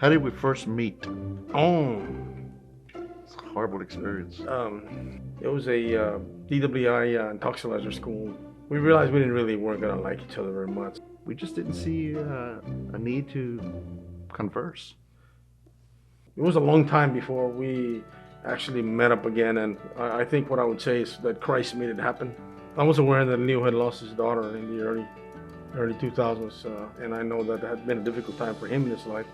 How did we first meet? Oh, It's a horrible experience. it was a DWI toxicology school. We realized we didn't really weren't gonna like each other very much. We just didn't see a need to converse. It was a long time before we actually met up again, and I think what I would say is that Christ made it happen. I was aware that Leo had lost his daughter in the early 2000s, and I know that had been a difficult time for him in his life.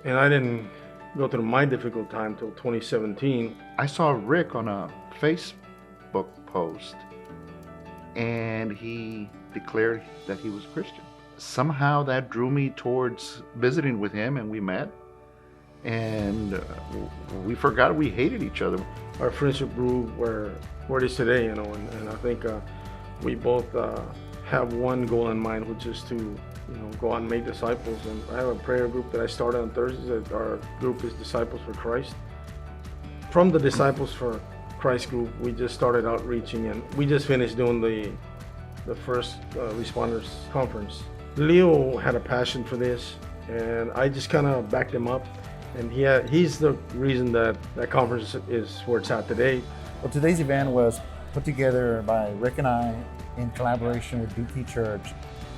And I didn't go through my difficult time till 2017. I saw Rick on a Facebook post, and he declared that he was Christian. Somehow that drew me towards visiting with him, and we met. And we forgot we hated each other. Our friendship grew where it is today, and I think we both have one goal in mind, which is to go out and make disciples. And I have a prayer group that I started on Thursdays. Our group is Disciples for Christ. From the Disciples for Christ group, we just started outreaching, and we just finished doing the first responders conference. Leo had a passion for this, and I just kind of backed him up. And he's the reason that conference is where it's at today. Well, today's event was put together by Rick and I in collaboration with BT Church.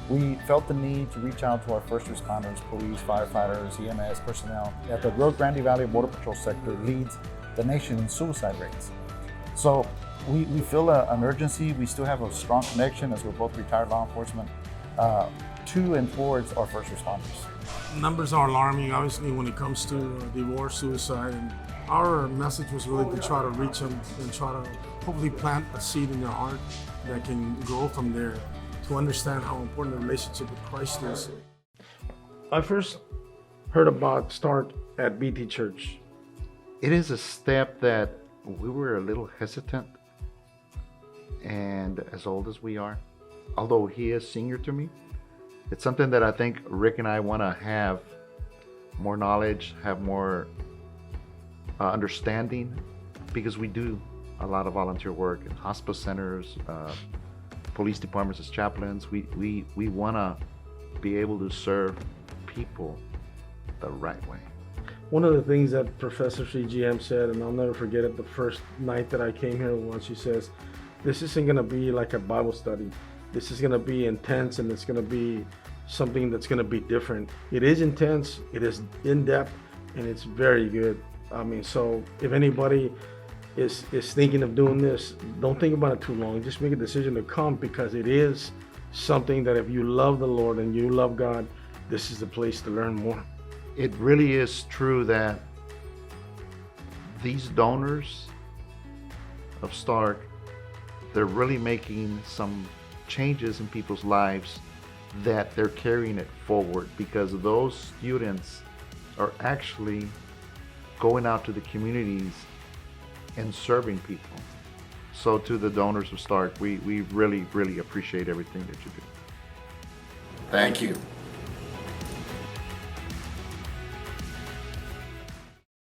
We felt the need to reach out to our first responders, police, firefighters, EMS personnel, that the Rio Grande Valley Border Patrol sector leads the nation in suicide rates. So we feel an urgency. We still have a strong connection, as we're both retired law enforcement, to and towards our first responders. Numbers are alarming, obviously, when it comes to divorce, suicide, and our message was really to try to reach them and try to hopefully plant a seed in their heart that can grow from there, to understand how important the relationship with Christ is. I first heard about Stark at BT Church. It is a step that we were a little hesitant, and as old as we are, although he is senior to me, it's something that I think Rick and I want to have more knowledge, have more understanding, because we do a lot of volunteer work in hospice centers, police departments as chaplains. We want to be able to serve people the right way. One of the things that Professor CGM said, and I'll never forget it, the first night that I came here once, she says, this isn't going to be like a Bible study. This is going to be intense, and it's going to be something that's going to be different. It is intense, it is in-depth, and it's very good. I mean, so if anybody is thinking of doing this, don't think about it too long. Just make a decision to come, because it is something that if you love the Lord and you love God, this is the place to learn more. It really is true that these donors of Stark, they're really making some changes in people's lives, that they're carrying it forward, because those students are actually going out to the communities and serving people. So to the donors of Stark, we really, really appreciate everything that you do. Thank you.